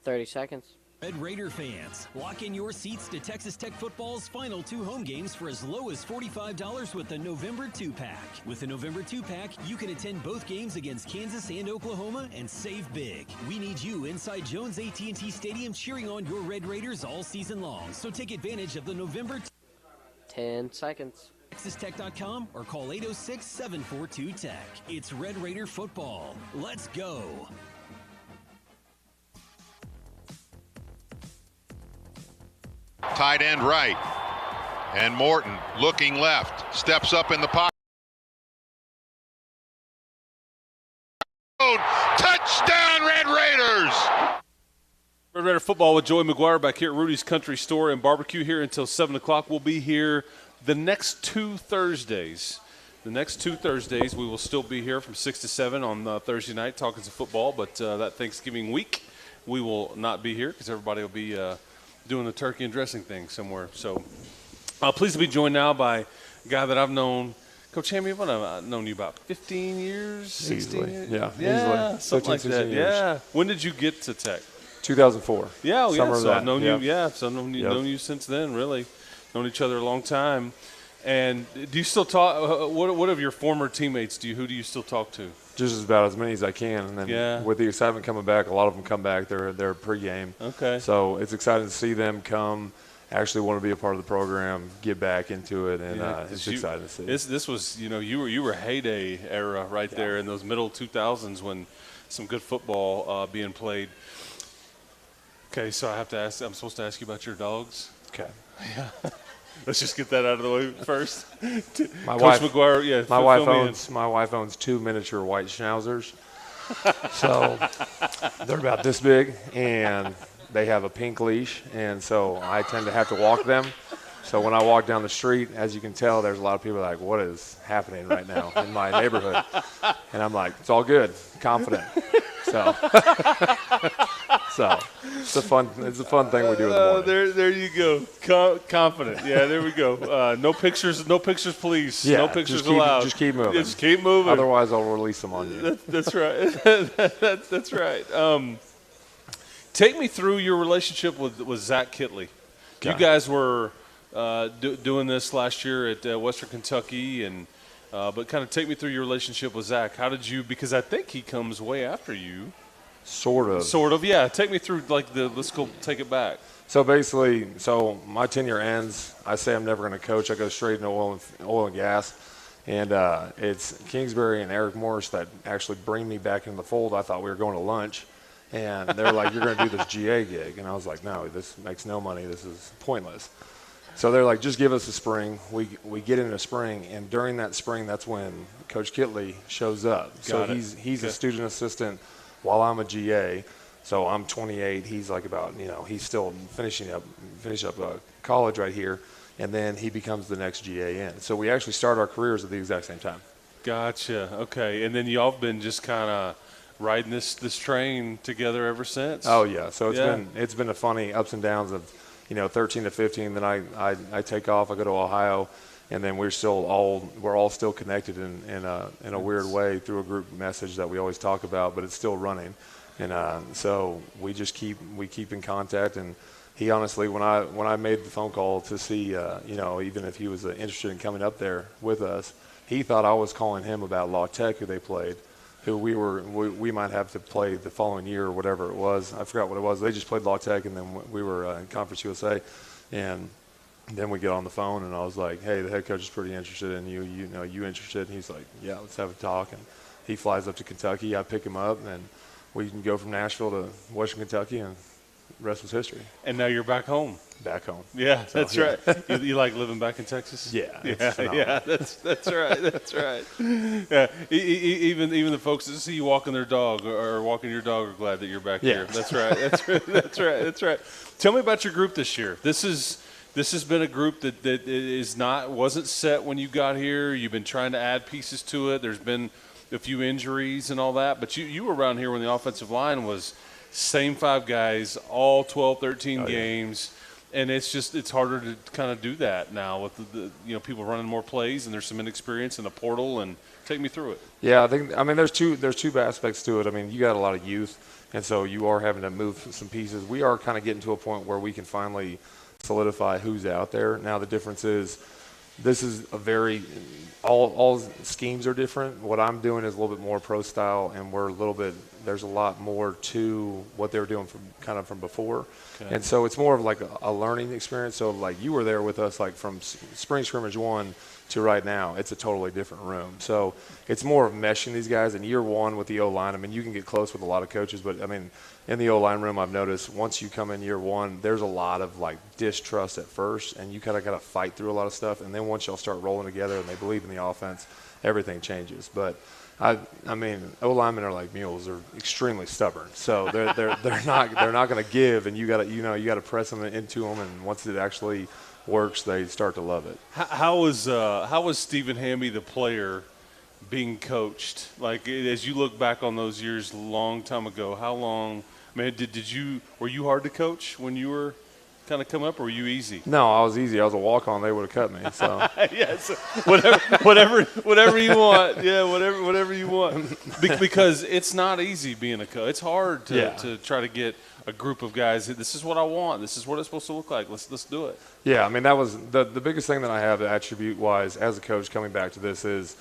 30 seconds. Red Raider fans, lock in your seats to Texas Tech football's final 2 home games for as low as $45 with the November 2-pack. With the November 2-pack, you can attend both games against Kansas and Oklahoma and save big. We need you inside Jones AT&T Stadium cheering on your Red Raiders all season long. So take advantage of the November 10 seconds. TexasTech.com or call 806-742-TECH. It's Red Raider football. Let's go. Tight end right. And Morton looking left. Steps up in the pocket. Touchdown, Red Raiders! Red Raider football with Joey McGuire back here at Rudy's Country Store and Barbecue here until 7 o'clock. We'll be here the next 2 Thursdays. The next 2 Thursdays, we will still be here from 6 to 7 on Thursday night talking some football. But that Thanksgiving week, we will not be here because everybody will be doing the turkey and dressing thing somewhere. So pleased to be joined now by a guy that I've known. Coach Hammy, I've known you about 15 years, 16 years? Yeah, easily. Something like that. Years. Yeah. When did you get to Tech? 2004. Yeah, Summer so I've known you. Yeah, so I've known you since then. Really, known each other a long time. And do you still talk? What of your former teammates who do you still talk to? Just about as many as I can, and then with the excitement coming back, a lot of them come back. They're pregame. Okay. So it's exciting to see them come. Actually want to be a part of the program, get back into it, and it's exciting to see. This was, you were heyday era right there in those middle 2000s when some good football being played. Okay, so I'm supposed to ask you about your dogs. Okay. Yeah. Let's just get that out of the way first. My Coach McGuire, my wife owns 2 miniature white schnauzers. So they're about this big, and they have a pink leash, and so I tend to have to walk them. So when I walk down the street, as you can tell, there's a lot of people like, what is happening right now in my neighborhood? And I'm like, it's all good, confident. So So it's a fun thing we do in the morning. There you go. Confident. Yeah, there we go. No pictures, please. Yeah, No pictures just keep, allowed. Just keep moving. Just keep moving. Otherwise, I'll release them on you. That's right. That's right. Take me through your relationship with Zach Kitley. Okay. You guys were doing this last year at Western Kentucky, and but kind of take me through your relationship with Zach. How did you? Because I think he comes way after you. Sort of. Yeah. Take me through let's go take it back. So basically, my tenure ends. I say I'm never going to coach. I go straight into oil and gas. And it's Kingsbury and Eric Morris that actually bring me back into the fold. I thought we were going to lunch. And they're like, you're going to do this GA gig. And I was like, no, this makes no money. This is pointless. So they're like, just give us a spring. We get into spring. And during that spring, that's when Coach Kitley shows up. He's a student assistant while I'm a GA. So I'm 28. He's like he's still finish up college right here. And then he becomes the next GA in. So we actually start our careers at the exact same time. Gotcha. Okay. And then y'all have been just kind of riding this train together ever since. Oh yeah. So it's been a funny ups and downs of 13 to 15. Then I take off. I go to Ohio, and then we're all still connected in a weird way through a group message that we always talk about, but it's still running. And so we just keep in contact. And he honestly, when I made the phone call to see even if he was interested in coming up there with us, he thought I was calling him about La Tech, who they played, who we might have to play the following year or whatever it was. I forgot what it was. They just played La Tech, and then we were in Conference USA. And then we get on the phone, and I was like, hey, the head coach is pretty interested in you. You interested? And he's like, yeah, let's have a talk. And he flies up to Kentucky. I pick him up, and we can go from Nashville to Western Kentucky, and the rest was history. And now you're back home. Back home. Yeah, that's right. You like living back in Texas? Yeah. Yeah. That's right. That's right. Yeah. Even the folks that see you walking their dog or walking your dog are glad that you're back here. That's right. That's right. Tell me about your group this year. This has been a group that wasn't set when you got here. You've been trying to add pieces to it. There's been a few injuries and all that, but you were around here when the offensive line was same 5 guys, all 12, 13 games. And it's harder to kind of do that now with the people running more plays, and there's some inexperience in the portal. And take me through it. Yeah, there's two aspects to it. I mean, you got a lot of youth, and so you are having to move some pieces. We are kind of getting to a point where we can finally solidify who's out there. Now the difference is, this is all schemes are different. What I'm doing is a little bit more pro style, and there's a lot more to what they were doing from before. Okay. And so it's more of like a learning experience. So like you were there with us, like from spring scrimmage 1 to right now, it's a totally different room. So it's more of meshing these guys. In year 1 with the O-line, I mean, you can get close with a lot of coaches, but I mean, in the O-line room, I've noticed once you come in year 1, there's a lot of like distrust at first, and you kind of got to fight through a lot of stuff. And then once y'all start rolling together and they believe in the offense, everything changes. But I mean, O-linemen are like mules; they're extremely stubborn. So they're not going to give, and you got to press them into them. And once it actually works, they start to love it. How was Stephen Hamby, the player, being coached? Like, as you look back on those years, long time ago, how long? I mean, were you hard to coach when you were kind of come up, or were you easy? No, I was easy. I was a walk-on. They would have cut me. So yes, whatever you want. Yeah, whatever you want. Because it's not easy being a coach. It's hard to try to get a group of guys. This is what I want. This is what it's supposed to look like. Let's do it. Yeah, I mean, that was the biggest thing that I have attribute-wise as a coach coming back to this is,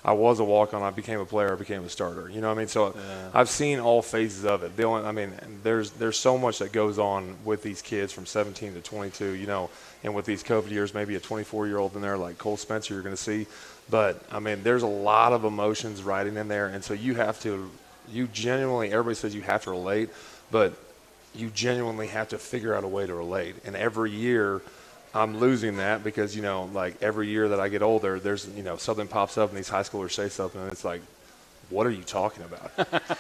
I was a walk-on. I became a player. I became a starter. You know what I mean? So I've seen all phases of it. There's so much that goes on with these kids from 17 to 22, and with these COVID years, maybe a 24-year-old in there like Cole Spencer you're going to see. But, I mean, there's a lot of emotions riding in there. And so you genuinely, everybody says you have to relate, but you genuinely have to figure out a way to relate. And every year – I'm losing that because, like every year that I get older, there's, something pops up and these high schoolers say something and it's like, what are you talking about?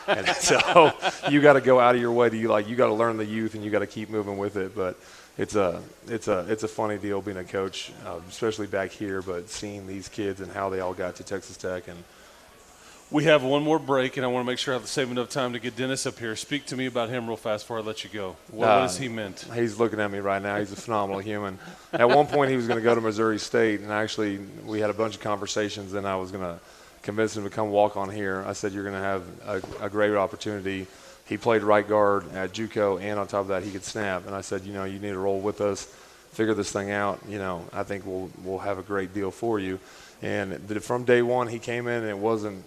And so you got to go out of your way you got to learn the youth and you got to keep moving with it. But it's a funny deal being a coach, especially back here, but seeing these kids and how they all got to Texas Tech. And We have one more break, and I want to make sure I have to save enough time to get Dennis up here. Speak to me about him real fast before I let you go. What has he meant? He's looking at me right now. He's a phenomenal human. At one point, he was going to go to Missouri State, and actually we had a bunch of conversations, and I was going to convince him to come walk on here. I said, you're going to have a great opportunity. He played right guard at JUCO, and on top of that, he could snap. And I said, you need to roll with us, figure this thing out. I think we'll have a great deal for you. And from day one, he came in, and it wasn't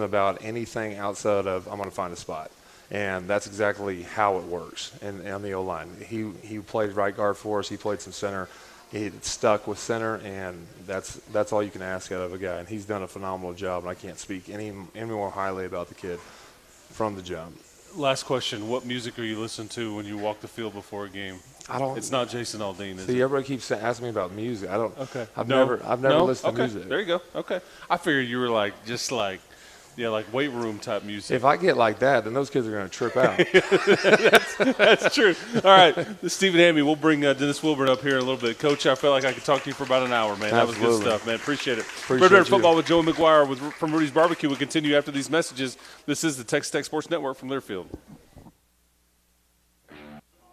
about anything outside of I'm going to find a spot. And that's exactly how it works on the O-line. He played right guard for us. He played some center. He stuck with center, and that's all you can ask out of a guy. And he's done a phenomenal job, and I can't speak any more highly about the kid from the jump. Last question. What music are you listening to when you walk the field before a game? It's not Jason Aldean, is it? See, everybody keeps asking me about music. I don't. Okay. I've never listened to music. There you go. Okay. I figured you were like weight room type music. If I get like that, then those kids are going to trip out. That's true. All right, Stephen Hamby, we'll bring Dennis Wilburn up here in a little bit. Coach, I felt like I could talk to you for about an hour, man. That was good stuff, man. Appreciate it. Red Raider Football with Joey McGuire from Rudy's Barbecue. We'll continue after these messages. This is the Texas Tech Sports Network from Learfield.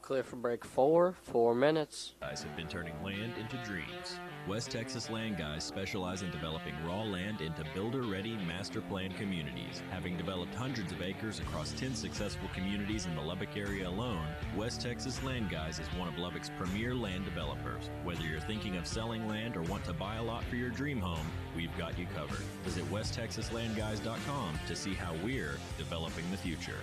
Clear for break 4 minutes. Guys have been turning land into dreams. West Texas Land Guys specialize in developing raw land into builder-ready master plan communities. Having developed hundreds of acres across 10 successful communities in the Lubbock area alone, West Texas Land Guys is one of Lubbock's premier land developers. Whether you're thinking of selling land or want to buy a lot for your dream home, we've got you covered. Visit westtexaslandguys.com to see how we're developing the future.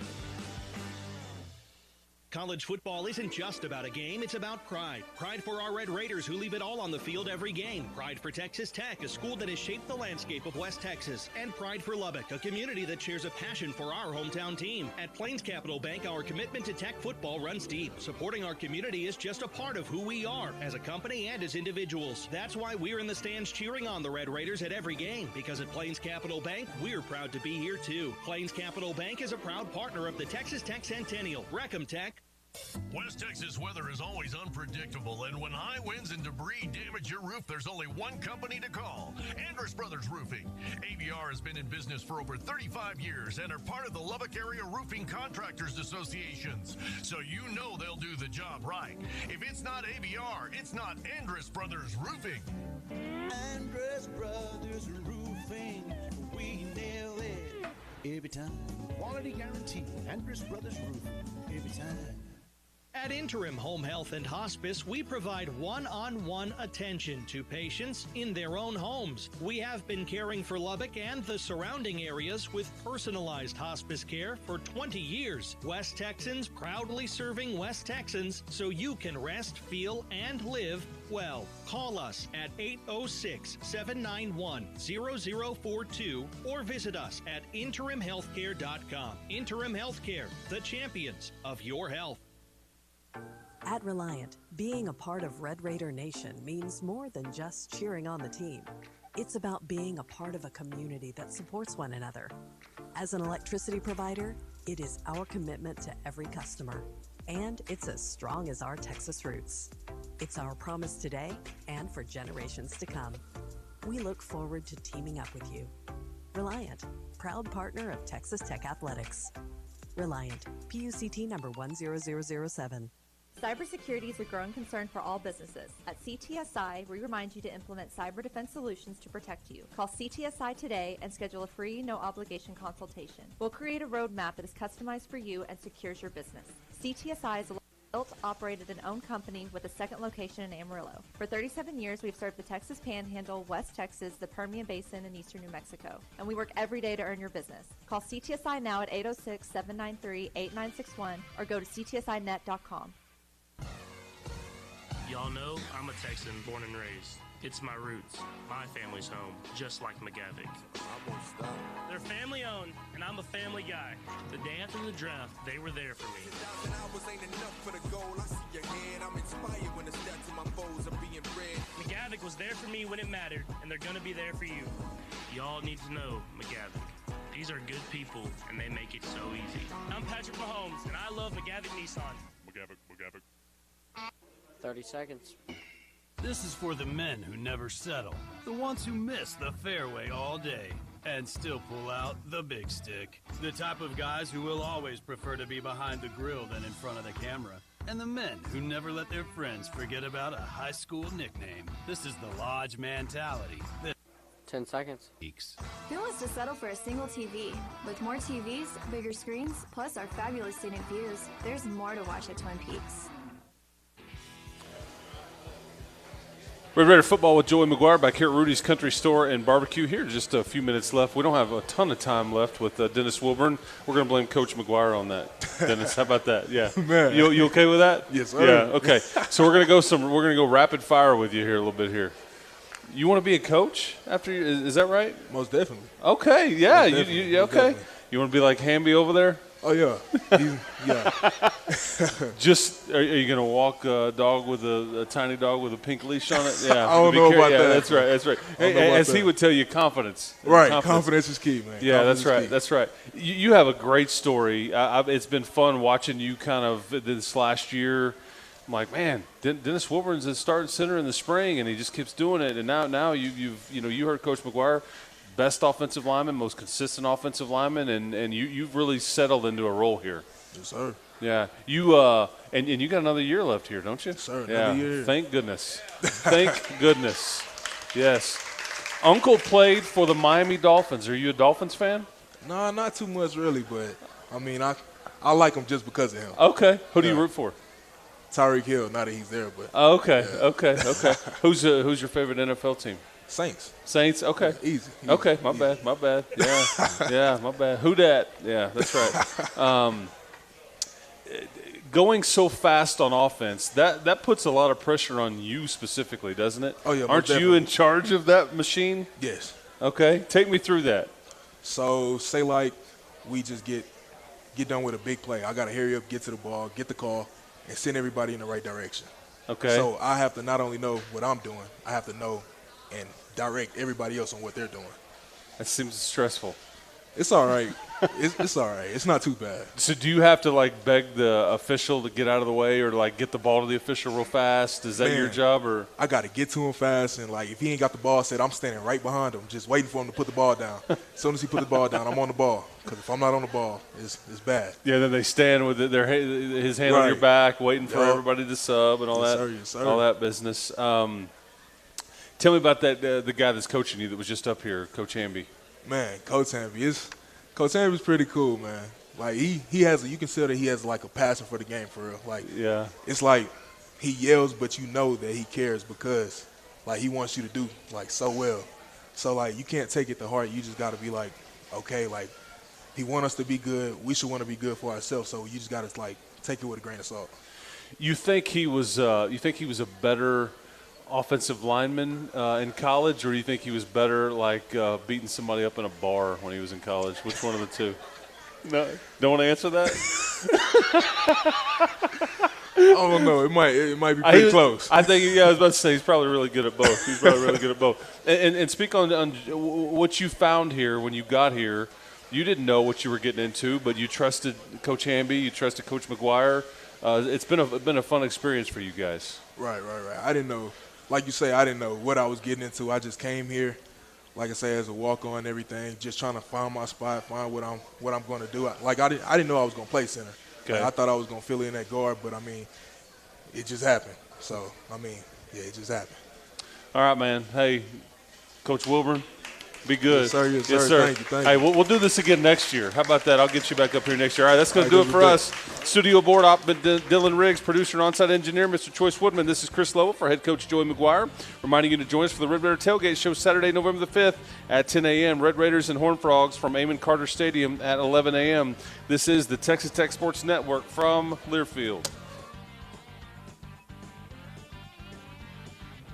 College football isn't just about a game, it's about pride. Pride for our Red Raiders who leave it all on the field every game. Pride for Texas Tech, a school that has shaped the landscape of West Texas. And pride for Lubbock, a community that shares a passion for our hometown team. At Plains Capital Bank, our commitment to Tech football runs deep. Supporting our community is just a part of who we are, as a company and as individuals. That's why we're in the stands cheering on the Red Raiders at every game. Because at Plains Capital Bank, we're proud to be here too. Plains Capital Bank is a proud partner of the Texas Tech Centennial. Wreck 'em, Tech. West Texas weather is always unpredictable, and when high winds and debris damage your roof, there's only one company to call, Andrus Brothers Roofing. ABR has been in business for over 35 years and are part of the Lubbock Area Roofing Contractors Associations, so you know they'll do the job right. If it's not ABR, it's not Andrus Brothers Roofing. Andrus Brothers Roofing, we nail it every time. Quality guarantee, Andrus Brothers Roofing, every time. At Interim Home Health and Hospice, we provide one-on-one attention to patients in their own homes. We have been caring for Lubbock and the surrounding areas with personalized hospice care for 20 years. West Texans proudly serving West Texans so you can rest, feel, and live well. Call us at 806-791-0042 or visit us at interimhealthcare.com. Interim Healthcare, the champions of your health. At Reliant, being a part of Red Raider Nation means more than just cheering on the team. It's about being a part of a community that supports one another. As an electricity provider, it is our commitment to every customer, and it's as strong as our Texas roots. It's our promise today and for generations to come. We look forward to teaming up with you. Reliant, proud partner of Texas Tech Athletics. Reliant, PUCT number 10007. Cybersecurity is a growing concern for all businesses. At CTSI, we remind you to implement cyber defense solutions to protect you. Call CTSI today and schedule a free, no-obligation consultation. We'll create a roadmap that is customized for you and secures your business. CTSI is a built, operated, and owned company with a second location in Amarillo. For 37 years, we've served the Texas Panhandle, West Texas, the Permian Basin, and eastern New Mexico. And we work every day to earn your business. Call CTSI now at 806-793-8961 or go to ctsinet.com. Y'all know I'm a Texan born and raised. It's my roots, my family's home, just like McGavick. I won't stop. They're family owned, and I'm a family guy. The day after the draft, they were there for me. McGavick was there for me when it mattered, and they're gonna be there for you. Y'all need to know McGavick. These are good people, and they make it so easy. I'm Patrick Mahomes, and I love McGavick Nissan. McGavick. 30 seconds. This is for the men who never settle, the ones who miss the fairway all day. and still pull out the big stick. The type of guys who will always prefer to be behind the grill than in front of the camera. And the men who never let their friends forget about a high school nickname. This is the Lodge mentality. 10 seconds. Who wants to settle for a single TV? With more TVs, bigger screens, plus our fabulous scenic views, there's more to watch at Twin Peaks. Red Raider football with Joey McGuire back here at Rudy's Country Store and Barbecue. Here, just a few minutes left. We don't have a ton of time left with Dennis Wilburn. We're going to blame Coach McGuire on that. Dennis, how about that? Yeah, Man. You okay with that? Yes, sir. Yeah, okay. So we're gonna go rapid fire with you here a little bit here. You want to be a coach after you? Is that right? Most definitely. Okay, yeah. Most definitely. You okay? Definitely. You want to be like Hamby over there? Oh yeah, yeah. Just are you gonna walk a dog with a tiny dog with a pink leash on it? Yeah, I don't know about that. That's right. That's right. As he would tell you, confidence. Right, confidence is key, man. Yeah, Confidence that's right. is key. That's right. You have a great story. It's been fun watching you kind of this last year. I'm like, man, Dennis Wilburn's a starting center in the spring, and he just keeps doing it. And now you heard Coach McGuire. Best offensive lineman, most consistent offensive lineman, and you've really settled into a role here. Yes, sir. Yeah, and you got another year left here, don't you? Yes, sir. Yeah. Another year. Thank goodness. Thank goodness. Yes. Uncle played for the Miami Dolphins. Are you a Dolphins fan? No, not too much really, but I mean, I like him just because of him. Okay. Who do you root for? Tyreek Hill. Not that he's there, but. Okay. Yeah. Okay. Who's your favorite NFL team? Saints. Saints. Okay. Easy. Okay. My bad. Yeah. Yeah. My bad. Who dat? Yeah. That's right. Going so fast on offense, that puts a lot of pressure on you specifically, doesn't it? Oh yeah. Aren't you in charge of that machine? Yes. Okay. Take me through that. So say like we just get done with a big play. I gotta hurry up, get to the ball, get the call, and send everybody in the right direction. Okay. So I have to not only know what I'm doing, I have to know and direct everybody else on what they're doing. That seems stressful. It's all right. It's all right. It's not too bad. So do you have to like beg the official to get out of the way, or like get the ball to the official real fast? Is that your job, or? I got to get to him fast, and like if he ain't got the ball set, I'm standing right behind him, just waiting for him to put the ball down. As soon as he put the ball down, I'm on the ball. Because if I'm not on the ball, it's bad. Yeah, then they stand with his hand on your back, waiting for everybody to sub and all that. Yes, sir. All that business. Tell me about that the guy that's coaching you that was just up here, Coach Hamby. Man, Coach Hamby's pretty cool, man. Like he has you can tell that he has like a passion for the game for real. Like it's like he yells, but you know that he cares because like he wants you to do like so well. So like you can't take it to heart. You just got to be like, okay, like he want us to be good. We should want to be good for ourselves. So you just got to like take it with a grain of salt. You think he was a better offensive lineman in college, or do you think he was better like beating somebody up in a bar when he was in college? Which one of the two? No, don't want to answer that. I don't know. It might be pretty close. I think I was about to say he's probably really good at both. He's probably really good at both. And speak on what you found here when you got here. You didn't know what you were getting into, but you trusted Coach Hamby. You trusted Coach McGuire. It's been a fun experience for you guys. Right. I didn't know. Like you say, I didn't know what I was getting into. I just came here, like I say, as a walk-on and everything, just trying to find my spot, find what I'm going to do. I didn't know I was going to play center. Okay. Like, I thought I was going to fill in that guard, but, I mean, it just happened. So, I mean, yeah, it just happened. All right, man. Hey, Coach Wilburn, be good. Yes, sir. Yes, sir. Thank you. Hey, we'll do this again next year. How about that? I'll get you back up here next year. All right, that's going to do it for us. Studio board op, Dylan Riggs, producer and on-site engineer, Mr. Choice Woodman. This is Chris Lovell for head coach Joey McGuire, reminding you to join us for the Red Raider Tailgate Show Saturday, November the 5th at 10 a.m. Red Raiders and Horned Frogs from Amon Carter Stadium at 11 a.m. This is the Texas Tech Sports Network from Learfield.